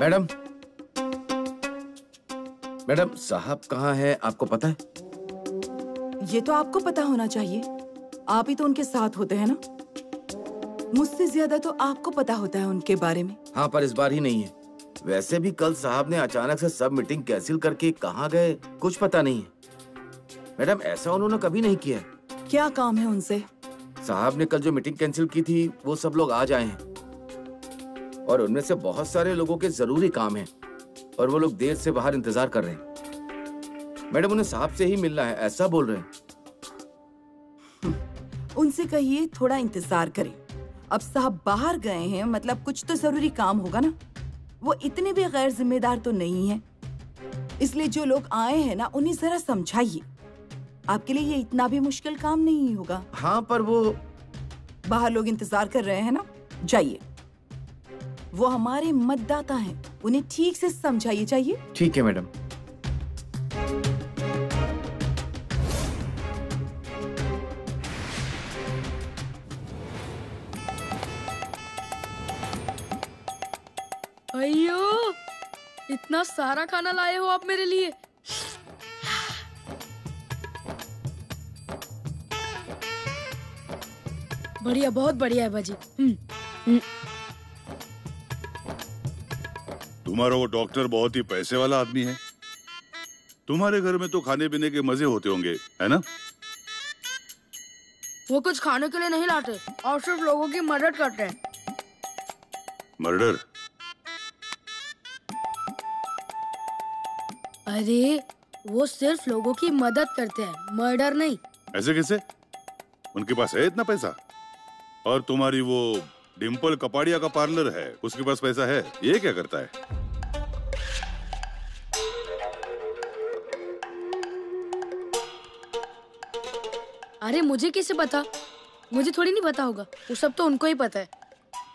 Madam, madam साहब कहाँ है आपको पता है? ये तो आपको पता होना चाहिए, आप ही तो उनके साथ होते हैं ना। मुझसे ज्यादा तो आपको पता होता है उनके बारे में। हाँ, पर इस बार ही नहीं है। वैसे भी कल साहब ने अचानक से सब मीटिंग कैंसिल करके कहाँ गए कुछ पता नहीं है। मैडम ऐसा उन्होंने कभी नहीं किया। क्या काम है उनसे? साहब ने कल जो मीटिंग कैंसिल की थी वो सब लोग आज आए हैं और उनमें से बहुत सारे लोगों के जरूरी काम हैं और वो लोग देर से बाहर इंतजार कर रहे हैं। मैडम उन्हें साहब से ही मिलना है ऐसा बोल रहे हैं। उनसे कहिए थोड़ा इंतजार करें। अब साहब बाहर गए हैं मतलब कुछ तो जरूरी काम होगा ना। वो इतने भी गैर जिम्मेदार तो नहीं है, इसलिए जो लोग आए हैं ना उन्हें जरा समझाइए। आपके लिए ये इतना भी मुश्किल काम नहीं होगा। हाँ, पर वो बाहर लोग इंतजार कर रहे हैं ना, जाइए। वो हमारे मतदाता हैं, उन्हें ठीक से समझाइए। चाहिए? ठीक है मैडम। अयो, इतना सारा खाना लाए हो आप मेरे लिए। बढ़िया, बहुत बढ़िया है बाजी। तुम्हारा वो डॉक्टर बहुत ही पैसे वाला आदमी है। तुम्हारे घर में तो खाने पीने के मजे होते होंगे, है ना? वो कुछ खाने के लिए नहीं लाते और सिर्फ लोगों की मदद करते हैं। मर्डर? अरे वो सिर्फ लोगों की मदद करते हैं, मर्डर नहीं। ऐसे कैसे? उनके पास है इतना पैसा? और तुम्हारी वो डिम्पल कपाड़िया का पार्लर है, उसके पास पैसा है, ये क्या करता है? अरे मुझे कैसे पता? मुझे थोड़ी नहीं पता होगा, वो सब तो उनको ही पता है।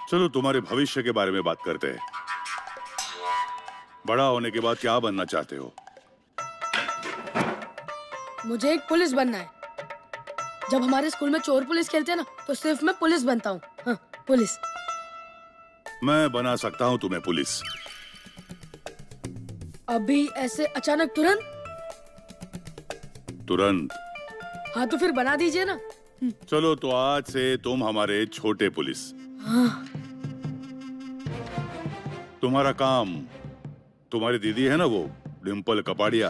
चलो तुम्हारे भविष्य के बारे में बात करते हैं। बड़ा होने के बाद क्या बनना चाहते हो? मुझे एक पुलिस बनना है। जब हमारे स्कूल में चोर पुलिस खेलते हैं ना, तो सिर्फ मैं पुलिस बनता हूँ। हाँ, पुलिस। मैं बना सकता हूँ तुम्हें पुलिस। अभी ऐसे अचानक तुरंत? तुरंत? हाँ तो फिर बना दीजिए ना। चलो तो आज से तुम हमारे छोटे पुलिस। हाँ। तुम्हारा काम, तुम्हारी दीदी है ना वो डिम्पल कपाड़िया,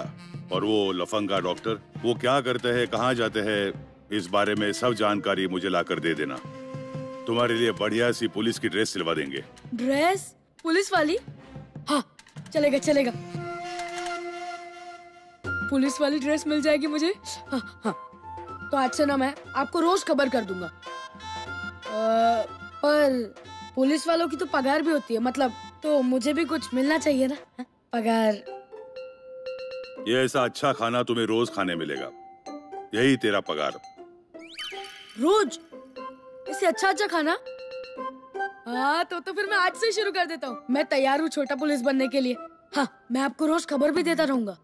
और वो लफंगा डॉक्टर, वो क्या करते हैं, कहाँ जाते हैं, इस बारे में सब जानकारी मुझे लाकर दे देना। तुम्हारे लिए बढ़िया सी पुलिस की ड्रेस सिलवा देंगे। ड्रेस? पुलिस वाली? हाँ चलेगा चलेगा। पुलिस वाली ड्रेस मिल जाएगी मुझे। हाँ हाँ, तो आज से ना मैं आपको रोज खबर कर दूंगा। पर पुलिस वालों की तो पगार भी होती है, मतलब तो मुझे भी कुछ मिलना चाहिए ना। हा? पगार? ये ऐसा अच्छा खाना तुम्हें रोज खाने मिलेगा, यही तेरा पगार। रोज इसे अच्छा अच्छा खाना? हाँ तो फिर मैं आज से ही शुरू कर देता हूँ। मैं तैयार हूँ छोटा पुलिस बनने के लिए। हाँ, मैं आपको रोज खबर भी देता रहूंगा।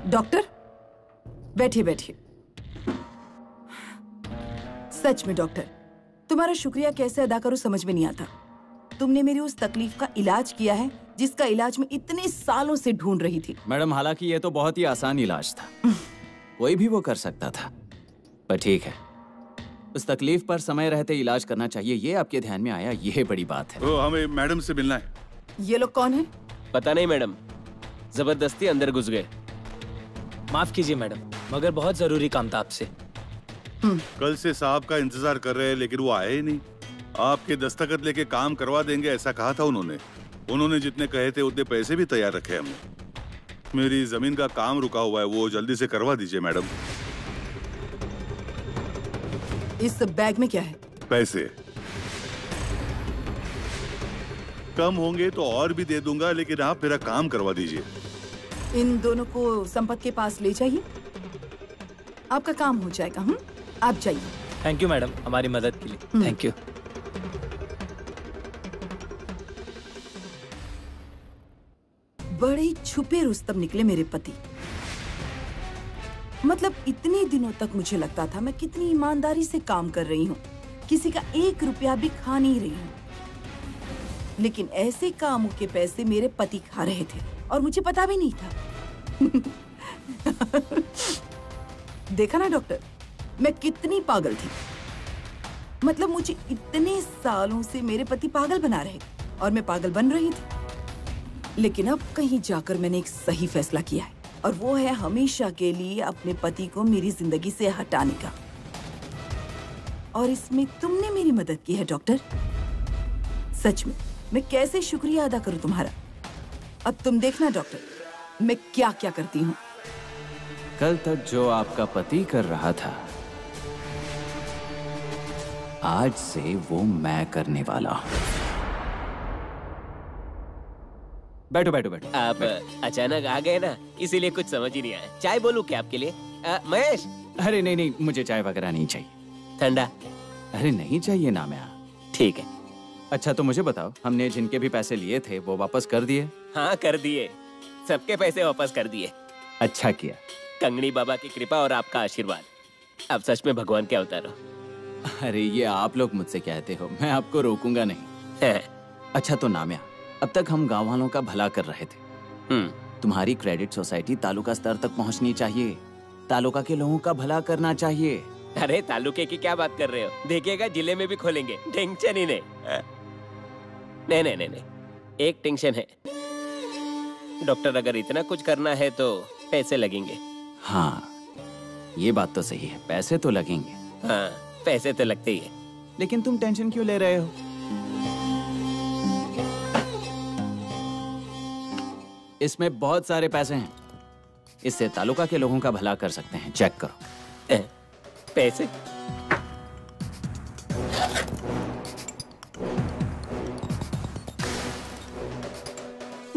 डॉक्टर बैठिए बैठिए। सच में डॉक्टर, तुम्हारा शुक्रिया कैसे अदा करूं समझ में नहीं आता। तुमने मेरी उस तकलीफ का इलाज किया है जिसका इलाज मैं इतने सालों से ढूंढ रही थी। मैडम हालांकि ये तो बहुत ही आसान इलाज था, कोई भी वो कर सकता था, पर ठीक है, उस तकलीफ पर समय रहते इलाज करना चाहिए, ये आपके ध्यान में आया, ये बड़ी बात है। तो हमें मैडम से मिलना है। ये लोग कौन है? पता नहीं मैडम, जबरदस्ती अंदर घुस गए। माफ कीजिए मैडम, मगर बहुत जरूरी काम था आपसे। कल से साहब का इंतजार कर रहे हैं लेकिन वो आए ही नहीं। आपके दस्तखत लेके काम करवा देंगे ऐसा कहा था उन्होंने जितने कहे थे उतने पैसे भी तैयार रखे हमने। मेरी जमीन का काम रुका हुआ है, वो जल्दी से करवा दीजिए मैडम। इस बैग में क्या है? पैसे कम होंगे तो और भी दे दूंगा, लेकिन आप मेरा काम करवा दीजिए। इन दोनों को संपत के पास ले जाइए, आपका काम हो जाएगा। आप जाइए। थैंक यू मैडम, हमारी मदद के लिए थैंक यू। बड़े छुपे रुस्तम निकले मेरे पति। मतलब इतने दिनों तक मुझे लगता था मैं कितनी ईमानदारी से काम कर रही हूँ, किसी का 1 रुपया भी खा नहीं रही हूँ, लेकिन ऐसे कामों के पैसे मेरे पति खा रहे थे और मुझे पता भी नहीं था। देखा ना डॉक्टर, मैं कितनी पागल थी। मतलब मुझे इतने सालों से मेरे पति पागल बना रहे और मैं पागल बन रही थी। लेकिन अब कहीं जाकर मैंने एक सही फैसला किया है, और वो है हमेशा के लिए अपने पति को मेरी जिंदगी से हटाने का। और इसमें तुमने मेरी मदद की है डॉक्टर। सच में मैं कैसे शुक्रिया अदा करूं तुम्हारा। अब तुम देखना डॉक्टर, मैं क्या क्या करती हूँ। कल तक जो आपका पति कर रहा था, आज से वो मैं करने वाला हूं। बैठो बैठो बैठो। आप अचानक आ गए ना, इसीलिए कुछ समझ ही नहीं आया। चाय बोलूं क्या आपके लिए? महेश। अरे नहीं नहीं, मुझे चाय वगैरह नहीं चाहिए। ठंडा? अरे नहीं चाहिए ना मैं। ठीक है। अच्छा तो मुझे बताओ, हमने जिनके भी पैसे लिए थे वो वापस कर दिए? हाँ कर दिए, सबके पैसे वापस कर दिए। अच्छा किया। कंगनी बाबा की कृपा और आपका आशीर्वाद। अब सच में भगवान के अवतार हो। अरे ये आप लोग मुझसे कहते हो, मैं आपको रोकूंगा नहीं। अच्छा तो नाम्या, अब तक हम गांव वालों का भला कर रहे थे। तुम्हारी क्रेडिट सोसाइटी तालुका स्तर तक पहुंचनी चाहिए। तालुका के लोगों का भला करना चाहिए। अरे तालुके की क्या बात कर रहे हो? देखिएगा जिले में भी खोलेंगे, टेंशन ही नहीं। नहीं, एक टेंशन है डॉक्टर, अगर इतना कुछ करना है तो पैसे लगेंगे। हाँ ये बात तो सही है, पैसे तो लगेंगे। हाँ पैसे तो लगते ही है। लेकिन तुम टेंशन क्यों ले रहे हो? इसमें बहुत सारे पैसे हैं, इससे तालुका के लोगों का भला कर सकते हैं। चेक करो। पैसे?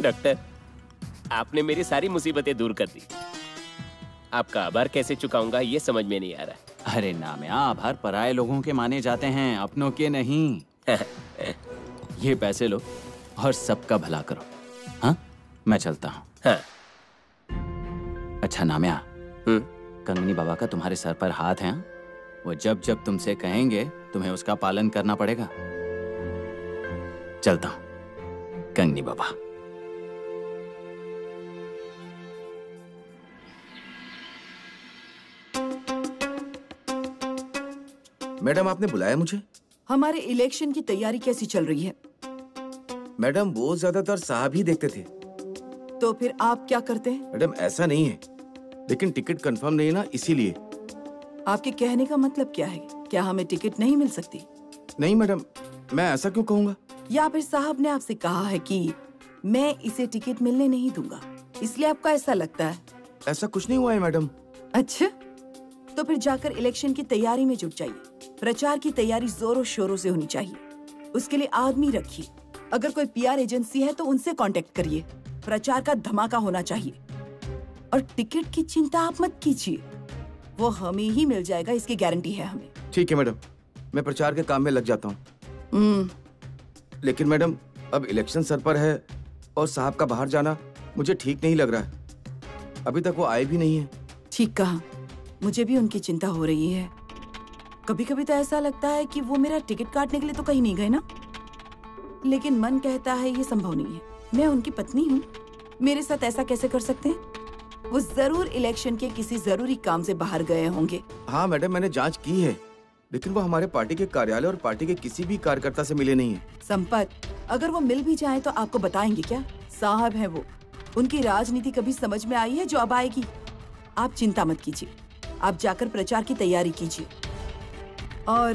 डॉक्टर, आपने मेरी सारी मुसीबतें दूर कर दी। आपका आभार कैसे चुकाऊंगा ये समझ में नहीं आ रहा। अरे नाम्या, आभार पराये लोगों के माने जाते हैं, अपनों के नहीं। ये पैसे लो और सबका भला करो। हाँ मैं चलता हूँ। हाँ। अच्छा नाम्या, कंगनी बाबा का तुम्हारे सर पर हाथ है। वो जब जब तुमसे कहेंगे तुम्हें उसका पालन करना पड़ेगा। चलता हूँ कंगनी बाबा। मैडम आपने बुलाया मुझे? हमारे इलेक्शन की तैयारी कैसी चल रही है? मैडम वो ज्यादातर साहब ही देखते थे। तो फिर आप क्या करते हैं? मैडम ऐसा नहीं है, लेकिन टिकट कंफर्म नहीं ना, इसीलिए। आपके कहने का मतलब क्या है? क्या हमें टिकट नहीं मिल सकती? नहीं मैडम, मैं ऐसा क्यों कहूँगा? या फिर साहब ने आपसे कहा है कि मैं इसे टिकट मिलने नहीं दूंगा, इसलिए आपको ऐसा लगता है? ऐसा कुछ नहीं हुआ है मैडम। अच्छा, तो फिर जाकर इलेक्शन की तैयारी में जुट जाइए। प्रचार की तैयारी जोरों शोरों से होनी चाहिए। उसके लिए आदमी रखिए। अगर कोई पीआर एजेंसी है तो उनसे कांटेक्ट करिए। प्रचार का धमाका होना चाहिए। और टिकट की चिंता आप मत कीजिए, वो हमें ही मिल जाएगा, इसकी गारंटी है हमें। ठीक है मैडम, मैं प्रचार के काम में लग जाता हूँ। लेकिन मैडम अब इलेक्शन सर पर है और साहब का बाहर जाना मुझे ठीक नहीं लग रहा है। अभी तक वो आए भी नहीं है। ठीक कहा, मुझे भी उनकी चिंता हो रही है। कभी कभी तो ऐसा लगता है कि वो मेरा टिकट काटने के लिए तो कहीं नहीं गए ना, लेकिन मन कहता है ये संभव नहीं है। मैं उनकी पत्नी हूँ, मेरे साथ ऐसा कैसे कर सकते हैं? वो जरूर इलेक्शन के किसी जरूरी काम से बाहर गए होंगे। हाँ मैडम, मैंने जांच की है, लेकिन वो हमारे पार्टी के कार्यालय और पार्टी के किसी भी कार्यकर्ता से मिले नहीं है। संपत, अगर वो मिल भी जाए तो आपको बताएंगे क्या? साहब है वो, उनकी राजनीति कभी समझ में आई है जो अब आएगी। आप चिंता मत कीजिए, आप जाकर प्रचार की तैयारी कीजिए। और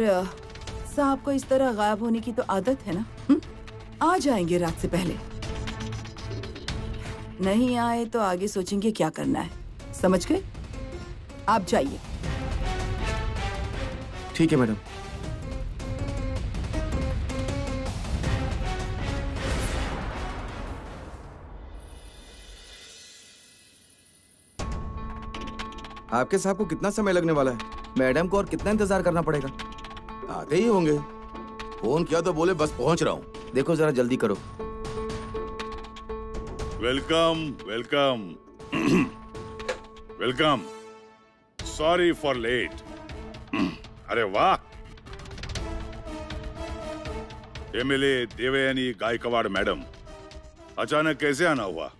साहब को इस तरह गायब होने की तो आदत है ना। आ जाएंगे रात से पहले। नहीं आए तो आगे सोचेंगे क्या करना है। समझ गए? आप जाइए। ठीक है मैडम। आपके साहब को कितना समय लगने वाला है? मैडम को और कितना इंतजार करना पड़ेगा? आते ही होंगे। फोन किया तो बोले बस पहुंच रहा हूँ। देखो जरा जल्दी करो। Welcome welcome welcome. Sorry for late. अरे वाह, एमएलए देवयानी गायकवाड़ मैडम, अचानक कैसे आना हुआ?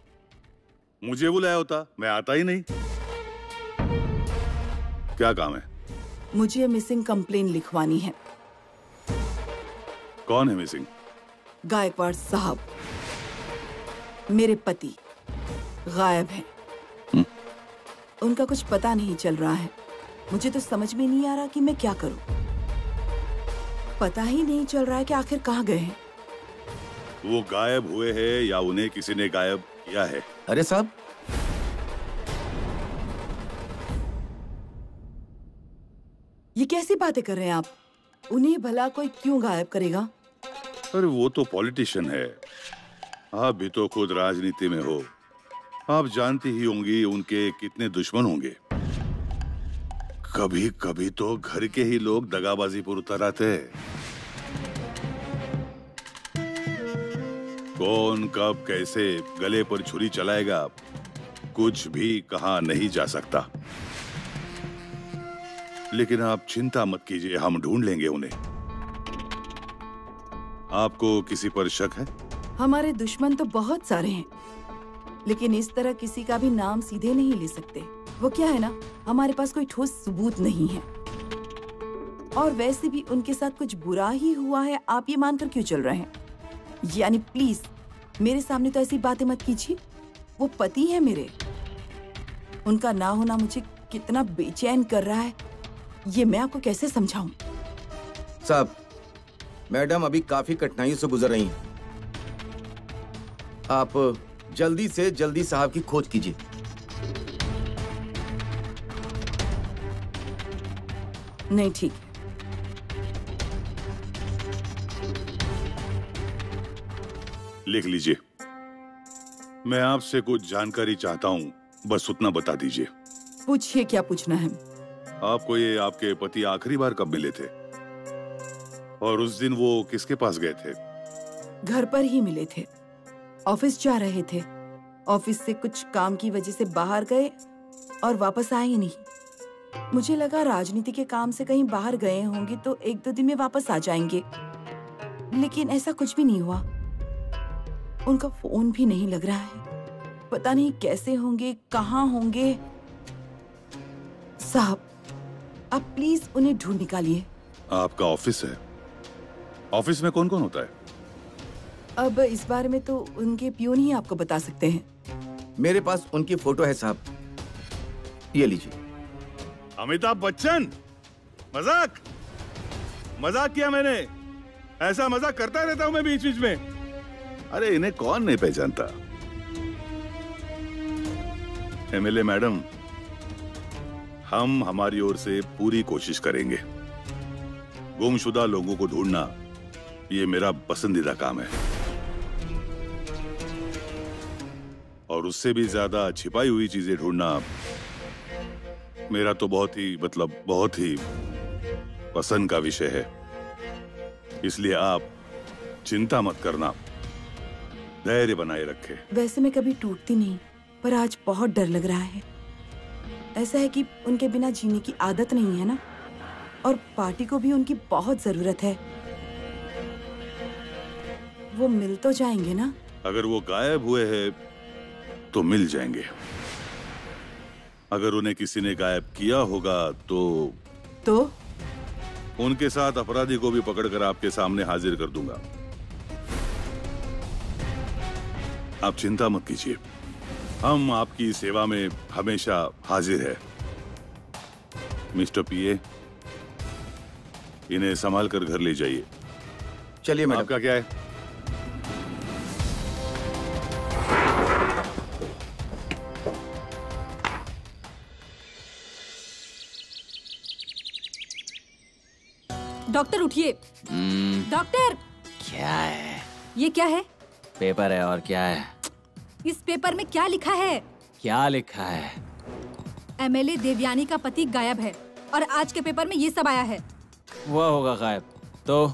मुझे बुलाया होता, मैं आता ही नहीं। क्या काम है? मुझे मिसिंग कंप्लेन लिखवानी है। कौन है मिसिंग? गायकवाड़ साहब, मेरे पति गायब हैं। उनका कुछ पता नहीं चल रहा है। मुझे तो समझ में नहीं आ रहा कि मैं क्या करूं। पता ही नहीं चल रहा है कि आखिर कहाँ गए हैं। वो गायब हुए हैं या उन्हें किसी ने गायब किया है? अरे साहब, ये कैसी बातें कर रहे हैं आप? उन्हें भला कोई क्यों गायब करेगा? अरे वो तो पॉलिटिशियन है। आप भी तो खुद राजनीति में हो, आप जानती ही होंगी उनके कितने दुश्मन होंगे। कभी कभी तो घर के ही लोग दगाबाजी पर उतर आते हैं। कौन कब कैसे गले पर छुरी चलाएगा, कुछ भी कहा नहीं जा सकता। लेकिन आप चिंता मत कीजिए, हम ढूंढ लेंगे उन्हें। आपको किसी पर शक है? हमारे दुश्मन तो बहुत सारे हैं, लेकिन इस तरह किसी का भी नाम सीधे नहीं ले सकते। वो क्या है ना, हमारे पास कोई ठोस सबूत नहीं है। और वैसे भी उनके साथ कुछ बुरा ही हुआ है, आप ये मानकर क्यों चल रहे हैं? यानी प्लीज मेरे सामने तो ऐसी बातें मत कीजिए। वो पति है मेरे, उनका ना होना मुझे कितना बेचैन कर रहा है, ये मैं आपको कैसे समझाऊं? साहब, मैडम अभी काफी कठिनाइयों से गुजर रही हैं। आप जल्दी से जल्दी साहब की खोज कीजिए। नहीं, ठीक। लिख लीजिए। मैं आपसे कुछ जानकारी चाहता हूँ, बस उतना बता दीजिए। पूछिए, क्या पूछना है? आपको ये आपके पति आखिरी बार कब मिले थे? और उस दिन वो किसके पास गए थे? घर पर ही मिले थे। ऑफिस जा रहे थे, ऑफिस से कुछ काम की वजह से बाहर गए और वापस आए ही नहीं। मुझे लगा राजनीति के काम से कहीं बाहर गए होंगे तो 1-2 दिन में वापस आ जाएंगे, लेकिन ऐसा कुछ भी नहीं हुआ। उनका फोन भी नहीं लग रहा है। पता नहीं कैसे होंगे, कहाँ होंगे। साहब, आप प्लीज उन्हें ढूंढ निकालिए। आपका ऑफिस है? ऑफिस में कौन कौन होता है? अब इस बारे में तो उनके पियून ही आपको बता सकते हैं। मेरे पास उनकी फोटो है साहब, ये लीजिए। अमिताभ बच्चन? मजाक मजाक किया मैंने। ऐसा मजाक करता रहता हूं मैं बीच बीच में। अरे इन्हें कौन नहीं पहचानता। एमएलए मैडम, हम हमारी ओर से पूरी कोशिश करेंगे। गुमशुदा लोगों को ढूंढना ये मेरा पसंदीदा काम है, और उससे भी ज्यादा छिपाई हुई चीजें ढूंढना मेरा तो बहुत ही पसंद का विषय है। इसलिए आप चिंता मत करना, धैर्य बनाए रखें। वैसे मैं कभी टूटती नहीं, पर आज बहुत डर लग रहा है। ऐसा है कि उनके बिना जीने की आदत नहीं है ना, और पार्टी को भी उनकी बहुत जरूरत है। वो मिल तो जाएंगे ना? अगर वो गायब हुए हैं तो मिल जाएंगे। अगर उन्हें किसी ने गायब किया होगा तो उनके साथ अपराधी को भी पकड़कर आपके सामने हाजिर कर दूंगा। आप चिंता मत कीजिए, हम आपकी सेवा में हमेशा हाजिर है। मिस्टर पीए, इन्हें संभाल कर घर ले जाइए। चलिए मैडम। आपका क्या है? डॉक्टर उठिए। डॉक्टर, क्या है? ये क्या है? पेपर है, और क्या है? इस पेपर में क्या लिखा है? क्या लिखा है? एमएलए देवयानी का पति गायब है, और आज के पेपर में ये सब आया है। वो होगा गायब तो?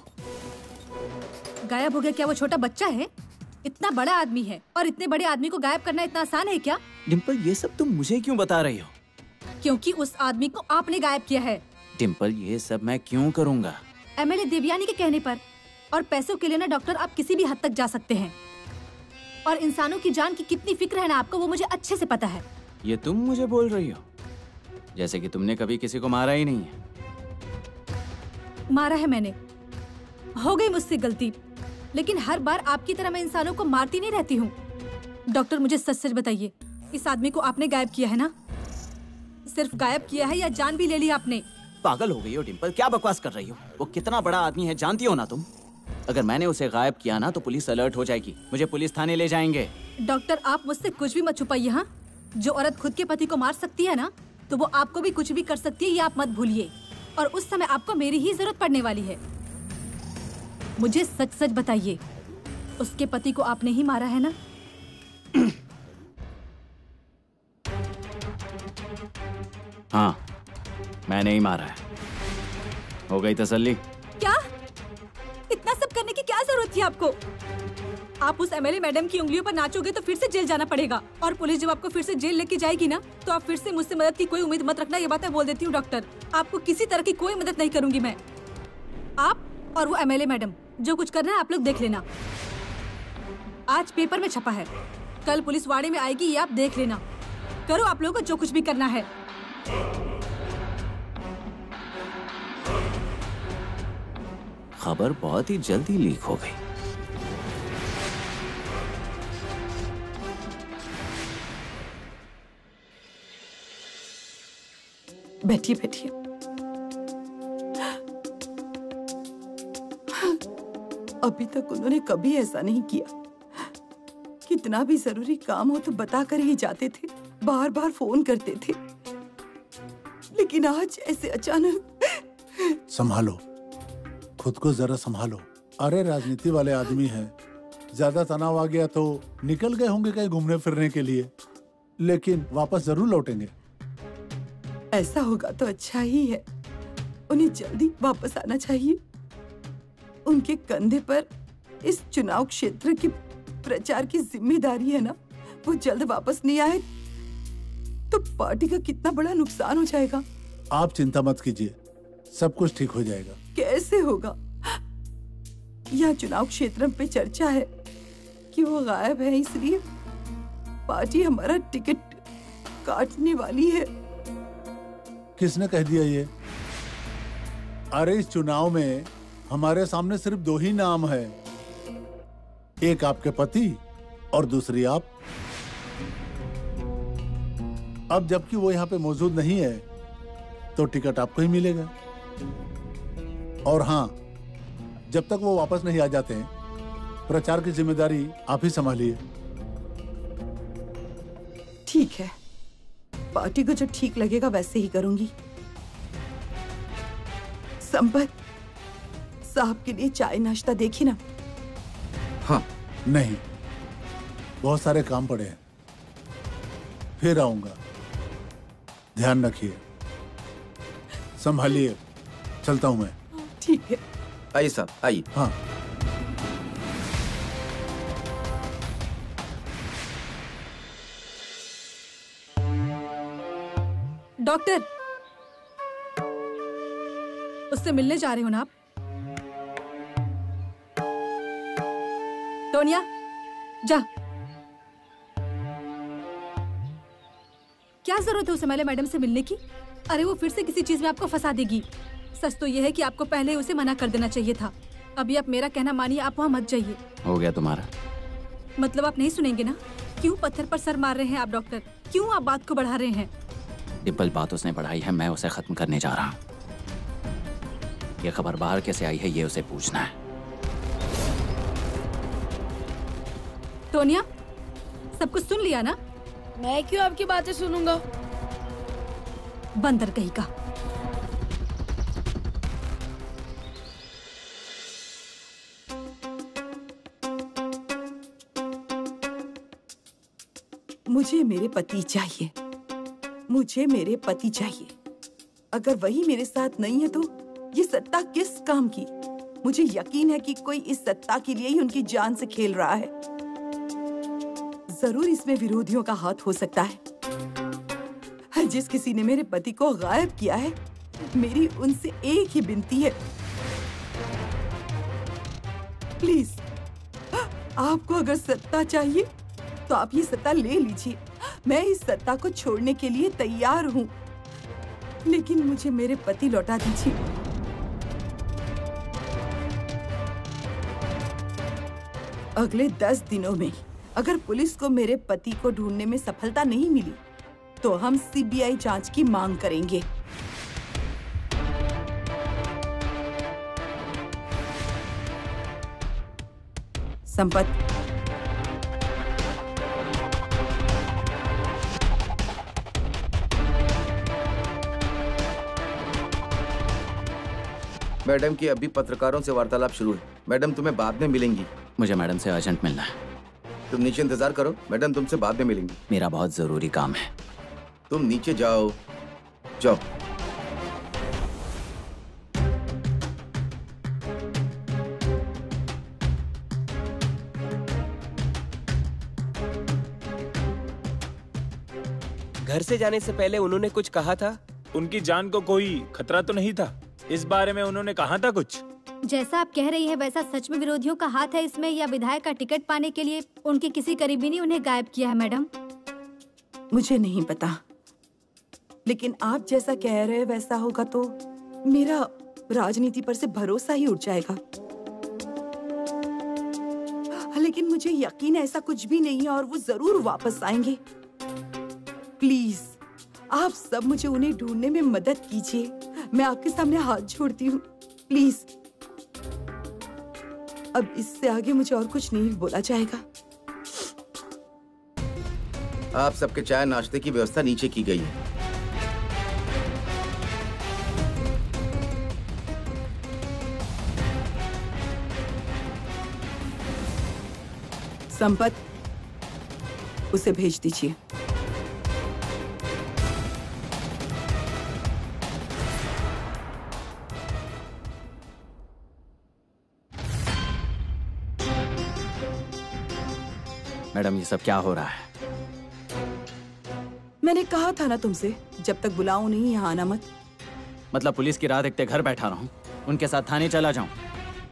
गायब हो गया क्या? वो छोटा बच्चा है? इतना बड़ा आदमी है, और इतने बड़े आदमी को गायब करना इतना आसान है क्या? डिम्पल, ये सब तुम मुझे क्यों बता रही हो? क्योंकि उस आदमी को आपने गायब किया है। डिम्पल, ये सब मैं क्यों करूँगा? एमएलए देवयानी के कहने पर। और पैसों के लिए ना डॉक्टर आप किसी भी हद तक जा सकते हैं। और इंसानों की जान की कितनी फिक्र है ना आपको, वो मुझे अच्छे से पता है। ये तुम मुझे बोल रही हो जैसे कि तुमने कभी किसी को मारा ही नहीं है। मारा है मैंने, हो गई मुझसे गलती, लेकिन हर बार आपकी तरह मैं इंसानों को मारती नहीं रहती हूँ। डॉक्टर मुझे सच सच बताइए, इस आदमी को आपने गायब किया है ना? सिर्फ गायब किया है या जान भी ले ली आपने? पागल हो गई हो डिम्पल, क्या बकवास कर रही हो? वो कितना बड़ा आदमी है जानती हो ना तुम? अगर मैंने उसे गायब किया ना तो पुलिस अलर्ट हो जाएगी, मुझे पुलिस थाने ले जाएंगे। डॉक्टर आप मुझसे कुछ भी मत छुपाइए। हाँ, जो औरत खुद के पति को मार सकती है ना, तो वो आपको भी कुछ भी कर सकती है, ये आप मत भूलिए। और उस समय आपको मेरी ही जरूरत पड़ने वाली है। मुझे सच सच बताइए, उसके पति को आपने ही मारा है ना? हाँ, मैंने ही मारा है। हो गई तसल्ली? क्या? इतना सब करने की क्या जरूरत थी आपको? आप उस एमएलए मैडम की उंगलियों पर नाचोगे तो फिर से जेल जाना पड़ेगा, और पुलिस जब आपको फिर से जेल लेके जाएगी ना, तो आप फिर से मुझसे मदद की कोई उम्मीद मत रखना। ये बात मैं बोल देती हूँ डॉक्टर, आपको किसी तरह की कोई मदद नहीं करूंगी मैं। आप और वो एमएलए मैडम जो कुछ करना है आप लोग देख लेना। आज पेपर में छपा है, कल पुलिस वाड़े में आएगी, ये आप देख लेना। करो आप लोगों को जो कुछ भी करना है। खबर बहुत ही जल्दी लीक हो गई। बैठिए बैठिए। अभी तक उन्होंने कभी ऐसा नहीं किया। कितना भी जरूरी काम हो तो बता कर ही जाते थे, बार बार फोन करते थे, लेकिन आज ऐसे अचानक। संभालो, खुद को जरा संभालो। अरे राजनीति वाले आदमी हैं, ज्यादा तनाव आ गया तो निकल गए होंगे कहीं घूमने फिरने के लिए, लेकिन वापस जरूर लौटेंगे। ऐसा होगा तो अच्छा ही है, उन्हें जल्दी वापस आना चाहिए। उनके कंधे पर इस चुनाव क्षेत्र के प्रचार की जिम्मेदारी है ना। वो जल्द वापस नहीं आए तो पार्टी का कितना बड़ा नुकसान हो जाएगा। आप चिंता मत कीजिए, सब कुछ ठीक हो जाएगा। कैसे होगा? यहाँ चुनाव क्षेत्र पे चर्चा है कि वो गायब है, इसलिए पार्टी हमारा टिकट काटने वाली है। किसने कह दिया ये? अरे इस चुनाव में हमारे सामने सिर्फ दो ही नाम है, एक आपके पति और दूसरी आप। अब जबकि वो यहाँ पे मौजूद नहीं है तो टिकट आपको ही मिलेगा। और हाँ, जब तक वो वापस नहीं आ जाते हैं, प्रचार की जिम्मेदारी आप ही संभालिए। ठीक है, पार्टी को जो ठीक लगेगा वैसे ही करूंगी। संपत साहब के लिए चाय नाश्ता देखी ना? हाँ। नहीं, बहुत सारे काम पड़े हैं, फिर आऊंगा। ध्यान रखिए, संभालिए। चलता हूं मैं। ठीक है। आइए साहब, आइए। हाँ। डॉक्टर, उससे मिलने जा रहे हो ना आप? टोनिया, जा। क्या जरूरत है उस एमएलए मैडम से मिलने की? अरे वो फिर से किसी चीज में आपको फंसा देगी। सच तो यह है कि आपको पहले उसे मना कर देना चाहिए था। अभी आप मेरा कहना मानिए, आप वहाँ मत जाइए। हो गया तुम्हारा? मतलब आप नहीं सुनेंगे ना? क्यों पत्थर पर सर मार रहे हैं आप डॉक्टर? क्यों आप बात को बढ़ा रहे हैं? डिम्पल, बात उसने बढ़ाई है, मैं उसे खत्म करने जा रहा हूँ। ये खबर बाहर कैसे आई है ये उसे पूछना है। टोनिया, सब कुछ सुन लिया ना? मैं क्यों आपकी बातें सुनूंगा? बंदर कहीं का। मुझे मेरे पति चाहिए, मुझे मेरे पति चाहिए। अगर वही मेरे साथ नहीं है तो ये सत्ता किस काम की? मुझे यकीन है कि कोई इस सत्ता के लिए ही उनकी जान से खेल रहा है। जरूर इसमें विरोधियों का हाथ हो सकता है। जिस किसी ने मेरे पति को गायब किया है, मेरी उनसे एक ही विनती है, प्लीज, आपको अगर सत्ता चाहिए तो आप ये सत्ता ले लीजिए। मैं इस सत्ता को छोड़ने के लिए तैयार हूँ, लेकिन मुझे मेरे पति लौटा दीजिए। अगले 10 दिनों में अगर पुलिस को मेरे पति को ढूंढने में सफलता नहीं मिली तो हम सीबीआई जांच की मांग करेंगे। संपत, मैडम की अभी पत्रकारों से वार्तालाप शुरू है। मैडम तुम्हें बाद में मिलेंगी। मुझे मैडम से अर्जेंट मिलना है। तुम नीचे इंतजार करो, मैडम तुमसे बाद में मिलेंगी। मेरा बहुत जरूरी काम है। तुम नीचे जाओ, जाओ। घर से जाने से पहले उन्होंने कुछ कहा था? उनकी जान को कोई खतरा तो नहीं था? इस बारे में उन्होंने कहा था कुछ? जैसा आप कह रही हैं वैसा सच में विरोधियों का हाथ है इसमें, या विधायक का टिकट पाने के लिए उनके किसी करीबी ने उन्हें गायब किया है मैडम? मुझे नहीं पता, लेकिन आप जैसा कह रहे हैं वैसा होगा तो मेरा राजनीति पर से भरोसा ही उठ जाएगा। लेकिन मुझे यकीन है ऐसा कुछ भी नहीं है और वो जरूर वापस आएंगे। प्लीज आप सब मुझे उन्हें ढूंढने में मदद कीजिए। मैं आपके सामने हाथ जोड़ती हूँ, प्लीज। अब इससे आगे मुझे और कुछ नहीं बोला जाएगा। आप सबके चाय नाश्ते की व्यवस्था नीचे की गई है। संपत, उसे भेज दीजिए। मैडम ये सब क्या हो रहा है? मैंने कहा था ना तुमसे, जब तक बुलाऊं नहीं यहाँ आना मत। मतलब पुलिस की राह देखते घर बैठा रहूं, उनके साथ थाने चला जाऊं?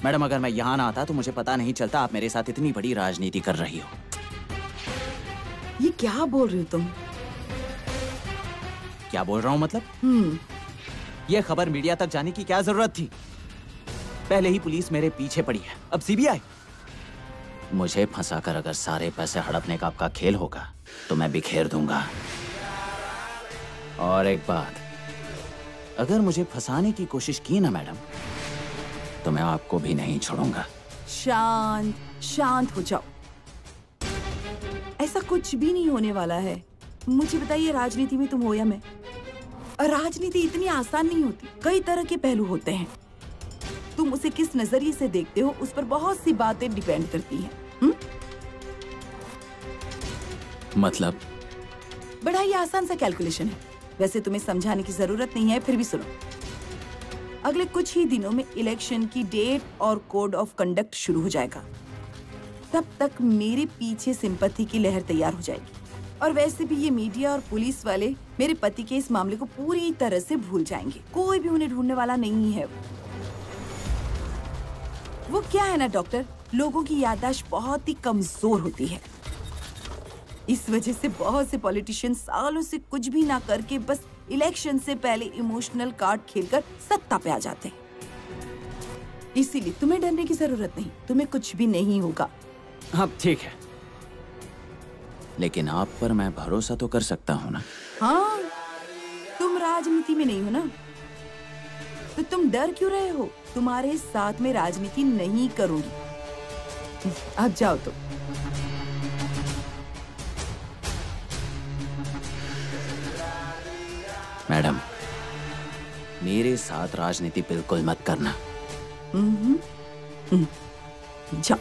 मैडम अगर मैं यहाँ ना आता तो मुझे पता नहीं चलता आप मेरे साथ इतनी बड़ी राजनीति कर रही हो। ये क्या बोल रही हो तुम? क्या बोल रहा हूँ मतलब? ये खबर मीडिया तक जाने की क्या जरूरत थी? पहले ही पुलिस मेरे पीछे पड़ी है, अब सीबीआई। मुझे फंसाकर अगर सारे पैसे हड़पने का आपका खेल होगा तो मैं बिखेर दूंगा। और एक बात, अगर मुझे फंसाने की कोशिश की ना मैडम तो मैं आपको भी नहीं छोड़ूंगा। शांत शांत हो जाओ, ऐसा कुछ भी नहीं होने वाला है। मुझे बताइए, राजनीति में तुम हो या मैं? राजनीति इतनी आसान नहीं होती, कई तरह के पहलू होते हैं। तुम उसे किस नजरिए से देखते हो उस पर बहुत सी बातें डिपेंड करती हैं। मतलब? बड़ा ही आसान सा कैलकुलेशन है, वैसे तुम्हें समझाने की जरूरत नहीं है, फिर भी सुनो। अगले कुछ ही दिनों में इलेक्शन की डेट और कोड ऑफ कंडक्ट शुरू हो जाएगा। तब तक मेरे पीछे सिंपैथी की लहर तैयार हो जाएगी। और वैसे भी ये मीडिया और पुलिस वाले मेरे पति के इस मामले को पूरी तरह से भूल जाएंगे। कोई भी उन्हें ढूंढने वाला नहीं है। वो क्या है ना डॉक्टर, लोगों की याददाश्त बहुत ही कमजोर होती है। इस वजह से बहुत से पॉलिटिशियन सालों से कुछ भी ना करके बस इलेक्शन से पहले इमोशनल कार्ड खेलकर सत्ता पे आ जाते हैं। इसीलिए तुम्हें डरने की जरूरत नहीं, तुम्हें कुछ भी नहीं होगा। हाँ ठीक है, लेकिन आप पर मैं भरोसा तो कर सकता हूँ ना? हाँ, तुम राजनीति में नहीं हो ना, तो तुम डर क्यों रहे हो? तुम्हारे साथ में राजनीति नहीं करूंगी। अब जाओ तो। मैडम मेरे साथ राजनीति बिल्कुल मत करना। जाओ।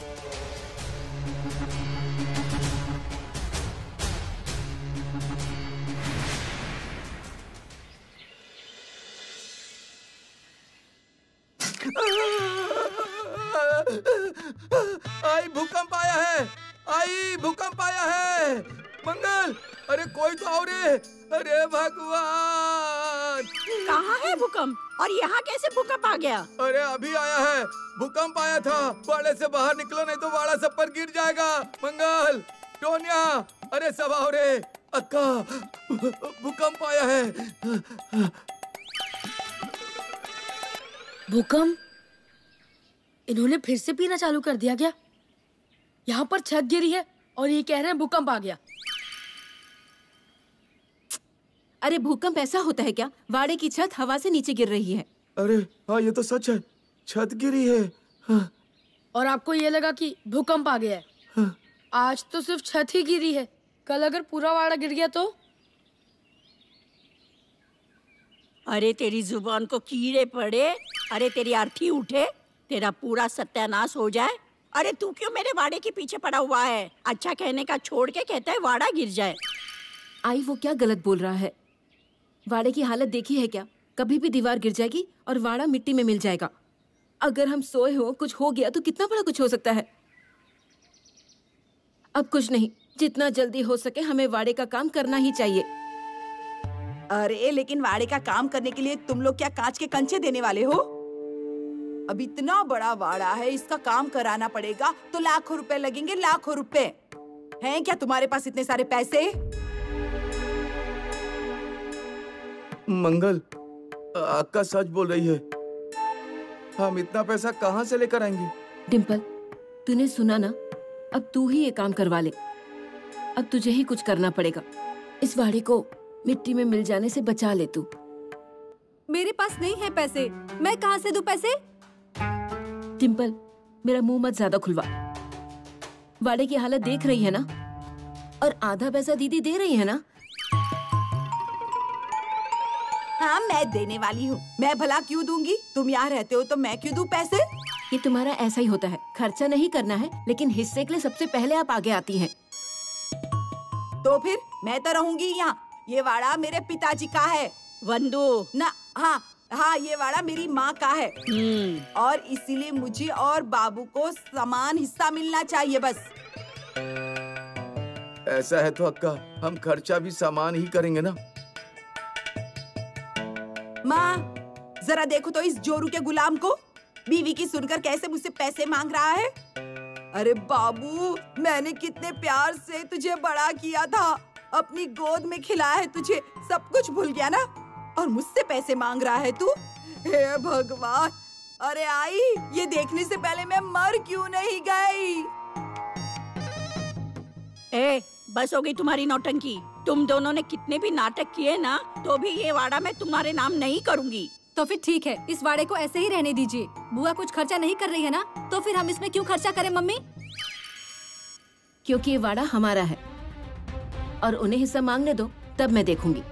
आई भूकंप आया है, आई भूकंप आया है। मंगल, अरे कोई तो आओ रे, अरे भगवान। कहाँ है भूकंप? और यहाँ कैसे भूकंप आ गया? अरे अभी आया है, भूकंप आया था। वाड़े से बाहर निकलो नहीं तो वाड़ा सब पर गिर जाएगा। मंगल, टोनिया, अरे सब आओ रे। अक्का, भूकंप आया है। भूकंप? इन्होंने फिर से पीना चालू कर दिया क्या? यहाँ पर छत गिरी है और ये कह रहे हैं भूकंप आ गया। अरे भूकंप ऐसा होता है क्या? वाड़े की छत हवा से नीचे गिर रही है। अरे हाँ, ये तो सच है, छत गिरी है। हाँ। और आपको ये लगा कि भूकंप आ गया है। हाँ। आज तो सिर्फ छत ही गिरी है, कल अगर पूरा वाड़ा गिर गया तो? अरे तेरी जुबान को कीड़े पड़े। अरे तेरी अर्थी उठे, तेरा पूरा सत्यानाश हो जाए। अरे तू क्यों मेरे वाड़े के पीछे पड़ा हुआ है? अच्छा कहने का छोड़ के कहता है वाड़ा गिर जाए। आई वो क्या गलत बोल रहा है? वाड़े की हालत देखी है क्या? कभी भी दीवार गिर जाएगी और वाड़ा मिट्टी में मिल जाएगा। अगर हम सोए हो, कुछ हो गया तो कितना बड़ा कुछ हो सकता है। अब कुछ नहीं, जितना जल्दी हो सके हमें वाड़े का काम करना ही चाहिए। अरे लेकिन वाड़े का काम करने के लिए तुम लोग क्या कांच के कंचे देने वाले हो? अब इतना बड़ा वाड़ा है, इसका काम कराना पड़ेगा तो लाखों रुपए लगेंगे, लाखों रुपए। हैं क्या तुम्हारे पास इतने सारे पैसे? मंगल, अक्का सच बोल रही है। हम इतना पैसा कहाँ से लेकर आएंगे? डिम्पल, तूने सुना ना? अब तू ही ये काम करवा ले। अब तुझे ही कुछ करना पड़ेगा। इस वाड़े को मिट्टी में मिल जाने से बचा ले तू। मेरे पास नहीं है पैसे, मैं कहाँ से दूं पैसे? डिम्पल, मेरा मुंह मत ज्यादा खुलवा। वाड़े की हालत देख रही है ना? और आधा पैसा दीदी दे रही है ना? हाँ, मैं देने वाली हूँ। मैं भला क्यों दूंगी? तुम यहाँ रहते हो तो मैं क्यों दूं पैसे? ये तुम्हारा ऐसा ही होता है, खर्चा नहीं करना है लेकिन हिस्से के लिए सबसे पहले आप आगे आती हैं। तो फिर मैं तो रहूंगी यहाँ। ये वाड़ा मेरे पिताजी का है। वंदू ना, हाँ हाँ, ये वाड़ा मेरी माँ का है और इसीलिए मुझे और बाबू को समान हिस्सा मिलना चाहिए बस। ऐसा है तो अक्का, हम खर्चा भी सामान ही करेंगे ना। माँ, जरा देखो तो इस जोरू के गुलाम को। बीवी की सुनकर कैसे मुझसे पैसे मांग रहा है। अरे बाबू, मैंने कितने प्यार से तुझे बड़ा किया था, अपनी गोद में खिलाया है तुझे, सब कुछ भूल गया ना? और मुझसे पैसे मांग रहा है तू? हे भगवान! अरे आई, ये देखने से पहले मैं मर क्यों नहीं गई? ए, बस हो गई तुम्हारी नौटंकी। तुम दोनों ने कितने भी नाटक किए ना, तो भी ये वाड़ा मैं तुम्हारे नाम नहीं करूंगी। तो फिर ठीक है, इस वाड़े को ऐसे ही रहने दीजिए। बुआ कुछ खर्चा नहीं कर रही है ना, तो फिर हम इसमें क्यों खर्चा करें मम्मी? क्योंकि ये वाड़ा हमारा है और उन्हें हिस्सा मांगने दो, तब मैं देखूंगी।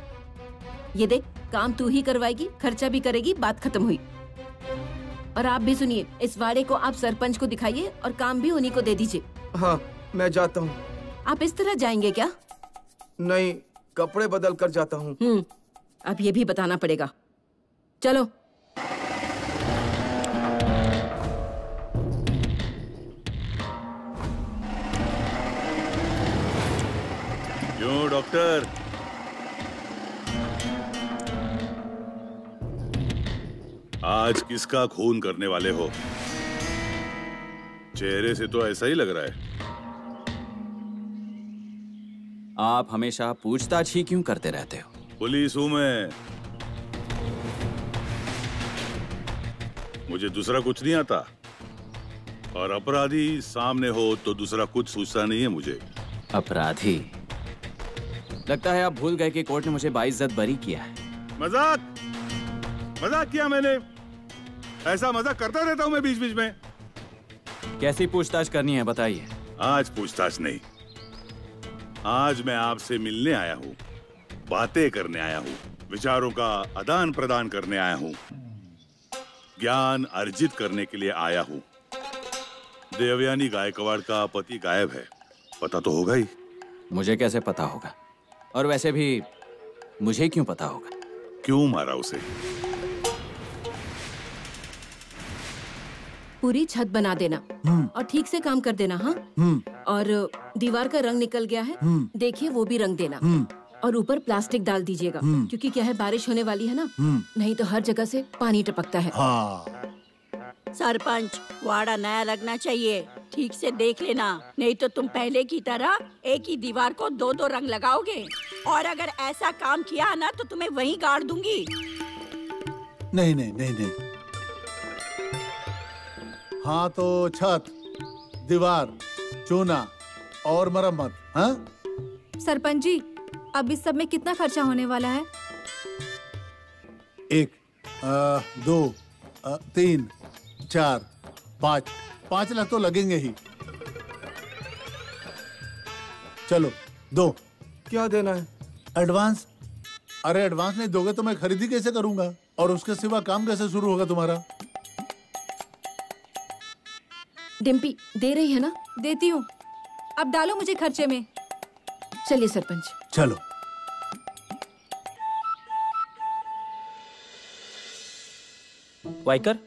ये देख, काम तू ही करवाएगी, खर्चा भी करेगी, बात खत्म हुई। और आप भी सुनिए, इस वाड़े को आप सरपंच को दिखाइए और काम भी उन्हीं को दे दीजिए। हाँ, मैं जाता हूँ। आप इस तरह जाएंगे क्या? नहीं, कपड़े बदल कर जाता हूँ। अब ये भी बताना पड़ेगा। चलो। क्यों डॉक्टर? आज किसका खून करने वाले हो? चेहरे से तो ऐसा ही लग रहा है। आप हमेशा पूछताछ ही क्यों करते रहते हो? पुलिस हूं मैं, मुझे दूसरा कुछ नहीं आता। और अपराधी सामने हो तो दूसरा कुछ सूझता नहीं है मुझे। अपराधी? लगता है आप भूल गए कि कोर्ट ने मुझे बाइज्जत बरी किया है। मजाक किया मैंने। ऐसा मजाक करता रहता हूं मैं बीच बीच में। कैसी पूछताछ करनी है बताइए। आज पूछताछ नहीं, आज मैं आपसे मिलने आया हूँ, बातें करने आया हूँ, विचारों का आदान प्रदान करने आया हूँ, ज्ञान अर्जित करने के लिए आया हूँ। देवयानी गायकवाड़ का पति गायब है, पता तो होगा ही। मुझे कैसे पता होगा? और वैसे भी मुझे क्यों पता होगा? क्यों मारा उसे? पूरी छत बना देना और ठीक से काम कर देना। हाँ, और दीवार का रंग निकल गया है, देखिए वो भी रंग देना। और ऊपर प्लास्टिक डाल दीजिएगा, क्योंकि क्या है बारिश होने वाली है ना, नहीं तो हर जगह से पानी टपकता है। हाँ। सरपंच, वाड़ा नया लगना चाहिए, ठीक से देख लेना, नहीं तो तुम पहले की तरह एक ही दीवार को दो दो रंग लगाओगे, और अगर ऐसा काम किया ना तो तुम्हें वहीं गाड़ दूंगी। नहीं नहीं नहीं नहीं। हाँ तो छत, दीवार, चूना और मरम्मत। हाँ सरपंच जी, अब इस सब में कितना खर्चा होने वाला है? 1, 2, 3, 4, 5 लाख तो लगेंगे ही। चलो 2। क्या देना है? एडवांस। अरे एडवांस नहीं दोगे तो मैं खरीदी कैसे करूंगा, और उसके सिवा काम कैसे शुरू होगा तुम्हारा? डिम्पी दे रही है ना? देती हूँ, अब डालो मुझे खर्चे में। चलिए सरपंच। चलो। वाइकर,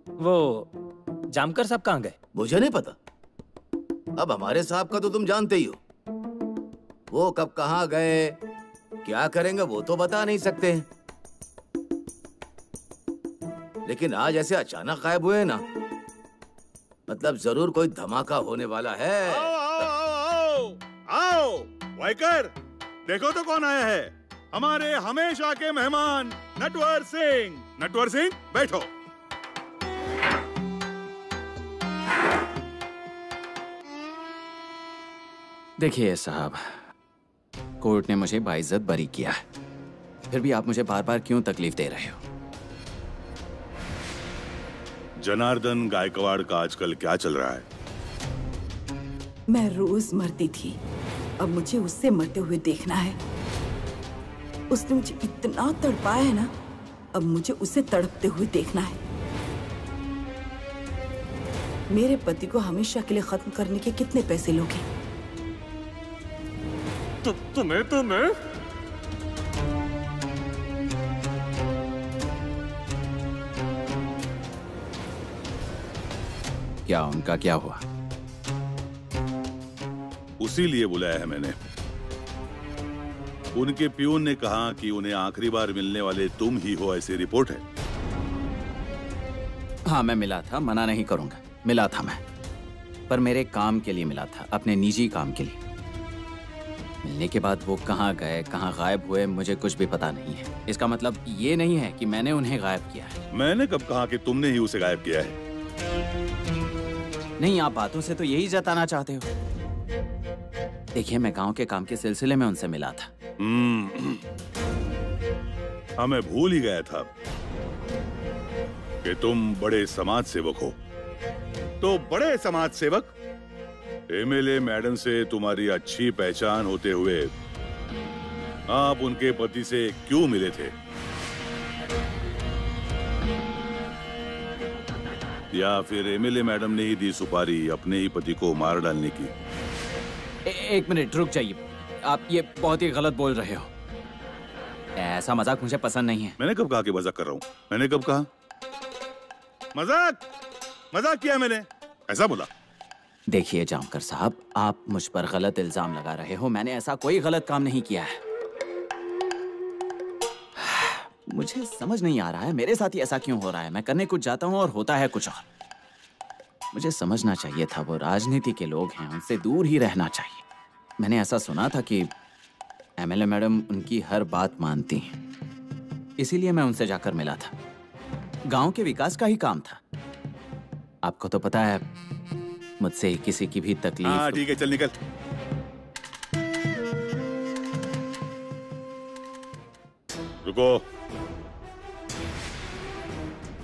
वो जामकर साहब कहाँ गए? मुझे नहीं पता। अब हमारे साहब का तो तुम जानते ही हो, वो कब कहाँ गए, क्या करेंगे वो तो बता नहीं सकते। लेकिन आज ऐसे अचानक गायब हुए ना, मतलब जरूर कोई धमाका होने वाला है। आओ वाइकर, देखो तो कौन आया है, हमारे हमेशा के मेहमान नटवर सिंह। नटवर सिंह बैठो। देखिए साहब, कोर्ट ने मुझे बाइज्जत बरी किया है, फिर भी आप मुझे बार बार क्यों तकलीफ दे रहे हो? जनार्दन गायकवाड़ का आजकल क्या चल रहा है? मैं रोज मरती थी, अब मुझे उससे मरते हुए देखना है। उसने मुझे इतना तड़पाया है ना, अब मुझे उसे तड़पते हुए देखना है। मेरे पति को हमेशा के लिए खत्म करने के कितने पैसे लोगे? तुम्हें क्या उनका क्या हुआ? उसी लिए बुलाया है मैंने। उनके प्यून ने कहा कि उन्हें आखिरी बार मिलने वाले तुम ही हो, ऐसी रिपोर्ट है। हाँ मैं मिला था, मना नहीं करूंगा, मिला था मैं, पर मेरे काम के लिए मिला था, अपने निजी काम के लिए। मिलने के बाद वो कहाँ गए, कहाँ गायब हुए, मुझे कुछ भी पता नहीं है। इसका मतलब ये नहीं है कि मैंने उन्हें गायब किया है। मैंने कब कहा कि तुमने ही उसे गायब किया है? नहीं, आप बातों से तो यही जताना चाहते हो। देखिए, मैं गांव के काम के सिलसिले में उनसे मिला था। हाँ, मैं भूल ही गया था कि तुम बड़े समाज सेवक हो। तो बड़े समाज सेवक एमएलए मैडम से तुम्हारी अच्छी पहचान होते हुए आप उनके पति से क्यों मिले थे? या फिर एमएलए मैडम ने ही दी सुपारी अपने ही पति को मार डालने की? एक मिनट रुक जाइए, आप ये बहुत ही गलत बोल रहे हो। ऐसा मजाक मुझे पसंद नहीं है। मैंने कब कहा कि मजाक कर रहा हूँ? मैंने कब कहा? मजाक किया मैंने, ऐसा बोला? देखिए जामकर साहब, आप मुझ पर गलत इल्जाम लगा रहे हो। मैंने ऐसा कोई गलत काम नहीं किया है। मुझे समझ नहीं आ रहा है मेरे साथ ही ऐसा क्यों हो रहा है। मैं करने कुछ जाता हूँ और होता है कुछ और। मुझे समझना चाहिए था वो राजनीति के लोग हैं, उनसे दूर ही रहना चाहिए। मैंने ऐसा सुना था कि एमएलए मैडम उनकी हर बात मानती हैं, इसीलिए मैं उनसे जाकर मिला था। गांव के विकास का ही काम था। आपको तो पता है मुझसे किसी की भी तकलीफ। हाँ ठीक है, चल निकल। रुको,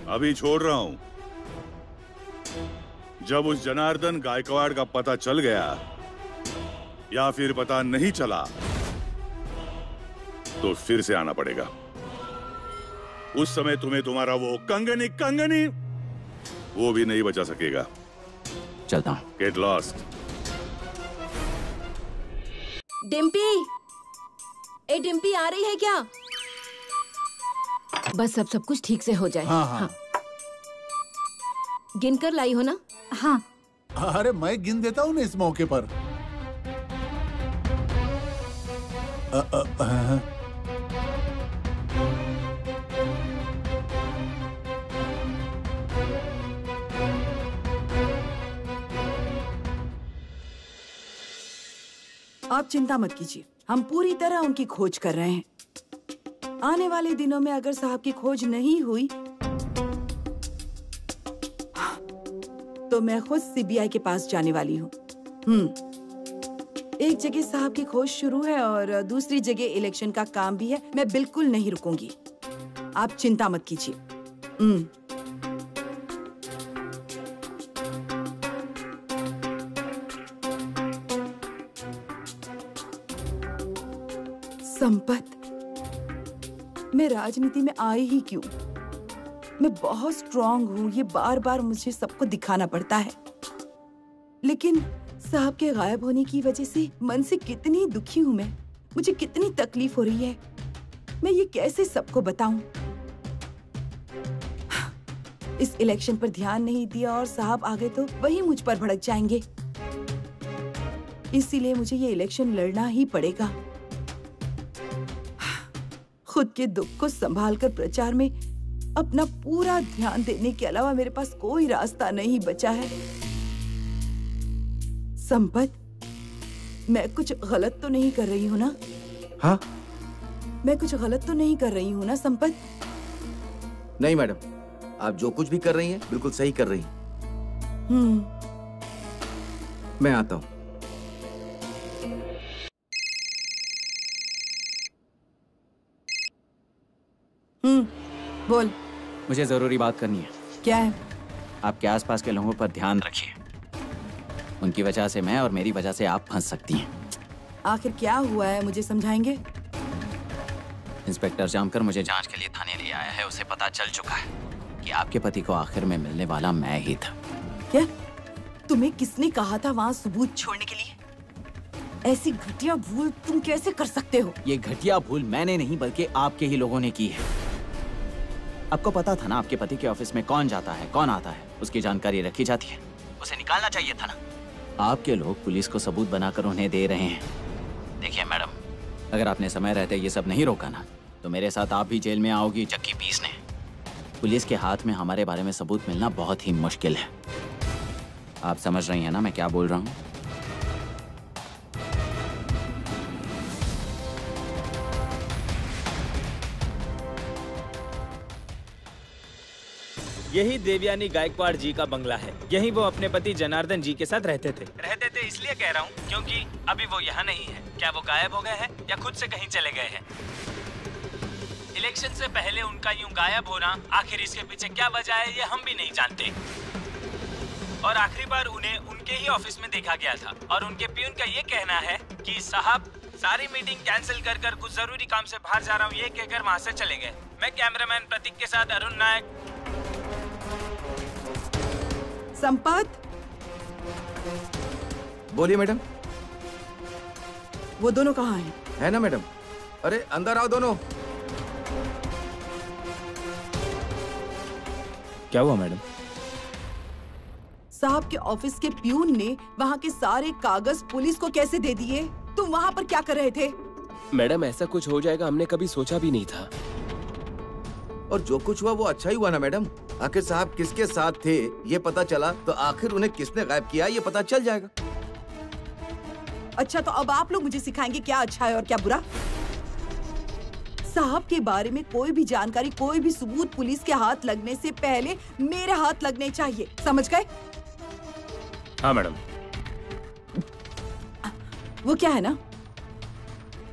अभी छोड़ रहा हूं। जब उस जनार्दन गायकवाड़ का पता चल गया या फिर पता नहीं चला तो फिर से आना पड़ेगा। उस समय तुम्हें तुम्हारा वो कंगनी वो भी नहीं बचा सकेगा। चलता हूं। Get lost. डिम्पी, ए डिम्पी आ रही है क्या? बस अब सब कुछ ठीक से हो जाए। हाँ। गिनकर लाई हो ना? हाँ। अरे मैं गिन देता हूँ ना इस मौके पर। हाँ। आप चिंता मत कीजिए, हम पूरी तरह उनकी खोज कर रहे हैं। आने वाले दिनों में अगर साहब की खोज नहीं हुई तो मैं खुद सीबीआई के पास जाने वाली हूँ। एक जगह साहब की खोज शुरू है और दूसरी जगह इलेक्शन का काम भी है। मैं बिल्कुल नहीं रुकूंगी, आप चिंता मत कीजिए। संपत, मैं राजनीति में आई ही क्यों? मैं बहुत स्ट्रांग हूँ, ये बार बार मुझे सबको दिखाना पड़ता है। लेकिन साहब के गायब होने की वजह से मन से कितनी दुखी हूँ मैं, मुझे कितनी तकलीफ हो रही है। मैं ये कैसे सबको बताऊं? इस इलेक्शन पर ध्यान नहीं दिया और साहब आ गए तो वही मुझ पर भड़क जाएंगे। इसीलिए मुझे ये इलेक्शन लड़ना ही पड़ेगा। खुद के दुख को संभालकर प्रचार में अपना पूरा ध्यान देने के अलावा मेरे पास कोई रास्ता नहीं बचा है। संपत, मैं कुछ गलत तो नहीं कर रही हूँ ना? हाँ? मैं कुछ गलत तो नहीं कर रही हूँ ना संपत? नहीं मैडम, आप जो कुछ भी कर रही हैं बिल्कुल सही कर रही हैं। मैं आता हूँ। बोल। मुझे जरूरी बात करनी है। क्या है? आपके आसपास के लोगों पर ध्यान रखिए। उनकी वजह से मैं और मेरी वजह से आप फंस सकती हैं। आखिर क्या हुआ है, मुझे समझाएंगे? इंस्पेक्टर जानकर मुझे जांच के लिए थाने ले आया है। उसे पता चल चुका है कि आपके पति को आखिर में मिलने वाला मैं ही था। क्या? तुम्हें किसने कहा था वहाँ सबूत छोड़ने के लिए? ऐसी घटिया भूल तुम कैसे कर सकते हो? ये घटिया भूल मैंने नहीं बल्कि आपके ही लोगों ने की है। आपको पता था ना आपके पति के ऑफिस में कौन जाता है कौन आता है, उसकी जानकारी रखी जाती है। उसे निकालना चाहिए था ना। आपके लोग पुलिस को सबूत बनाकर उन्हें दे रहे हैं। देखिए मैडम, अगर आपने समय रहते ये सब नहीं रोका ना तो मेरे साथ आप भी जेल में आओगी चक्की पीसने। पुलिस के हाथ में हमारे बारे में सबूत मिलना बहुत ही मुश्किल है। आप समझ रही हैं ना मैं क्या बोल रहा हूँ? यही देवयानी गायकवाड़ जी का बंगला है। यहीं वो अपने पति जनार्दन जी के साथ रहते थे इसलिए कह रहा हूँ क्योंकि अभी वो यहाँ नहीं है। क्या वो गायब हो गए हैं या खुद से कहीं चले गए हैं? इलेक्शन से पहले उनका यूं गायब होना, आखिर इसके पीछे क्या वजह है ये हम भी नहीं जानते। और आखिरी बार उन्हें उनके ही ऑफिस में देखा गया था और उनके पियून का ये कहना है कि साहब सारी मीटिंग कैंसिल कर कुछ जरूरी काम से बाहर जा रहा हूँ ये कहकर वहाँ से चले गए। मैं कैमरामैन प्रतीक के साथ अरुण नायक। संपत, बोलिए मैडम। वो दोनों कहाँ हैं? है ना मैडम? अरे अंदर आओ दोनों। क्या हुआ मैडम? साहब के ऑफिस के प्यून ने वहाँ के सारे कागज पुलिस को कैसे दे दिए? तुम वहाँ पर क्या कर रहे थे? मैडम ऐसा कुछ हो जाएगा हमने कभी सोचा भी नहीं था। और जो कुछ हुआ वो अच्छा ही हुआ ना मैडम। आखिर साहब किसके साथ थे ये पता चला तो आखिर उन्हें किसने गायब किया ये पता चल जाएगा। अच्छा, तो अब आप लोग मुझे सिखाएंगे क्या अच्छा है और क्या बुरा? साहब के बारे में कोई भी जानकारी, कोई भी सबूत पुलिस के हाथ लगने से पहले मेरे हाथ लगने चाहिए, समझ गए? हाँ मैडम। वो क्या है ना,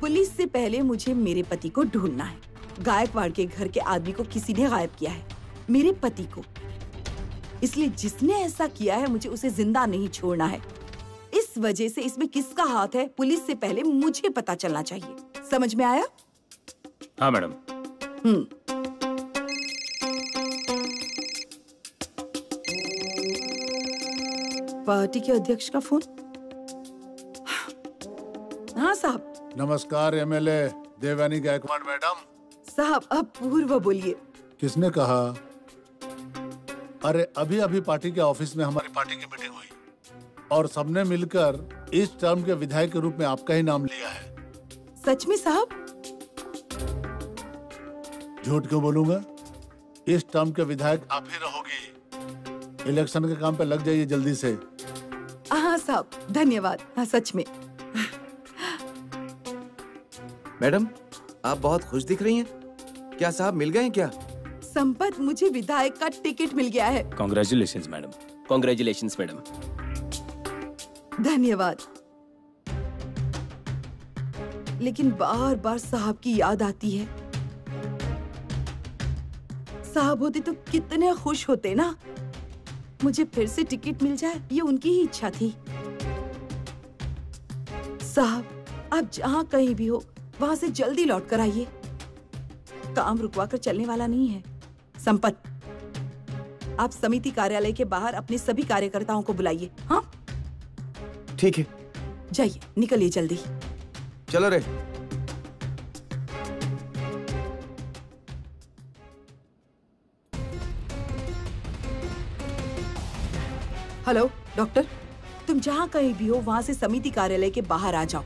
पुलिस से पहले मुझे मेरे पति को ढूंढना है। गायकवाड़ के घर के आदमी को किसी ने गायब किया है, मेरे पति को। इसलिए जिसने ऐसा किया है मुझे उसे जिंदा नहीं छोड़ना है। इस वजह से इसमें किसका हाथ है पुलिस से पहले मुझे पता चलना चाहिए। समझ में आया? हाँ मैडम। पार्टी के अध्यक्ष का फोन। हाँ साहब। नमस्कार एमएलए देवयानी गायकवाड़ मैडम। साहब अब पूर्व बोलिए। किसने कहा? अरे अभी अभी पार्टी के ऑफिस में हमारी पार्टी की मीटिंग हुई और सबने मिलकर इस टर्म के विधायक के रूप में आपका ही नाम लिया है। सच में साहब? झूठ क्यों बोलूंगा? इस टर्म के विधायक आप ही रहोगी। इलेक्शन के काम पे लग जाइए जल्दी से। हाँ साहब, धन्यवाद। हाँ सच में। मैडम, आप बहुत खुश दिख रही हैं। क्या साहब मिल गए हैं क्या? संपत, मुझे विधायक का टिकट मिल गया है। Congratulations madam. Congratulations madam. धन्यवाद। लेकिन बार बार साहब की याद आती है। साहब होते तो कितने खुश होते ना। मुझे फिर से टिकट मिल जाए, ये उनकी ही इच्छा थी। साहब, आप जहाँ कहीं भी हो वहां से जल्दी लौट कर आइए। काम रुकवा कर चलने वाला नहीं है। संपत, आप समिति कार्यालय के बाहर अपने सभी कार्यकर्ताओं को बुलाइए। हाँ ठीक है, जाइए, निकलिए जल्दी। चलो रे। हेलो डॉक्टर, तुम जहाँ कहीं भी हो वहां से समिति कार्यालय के बाहर आ जाओ।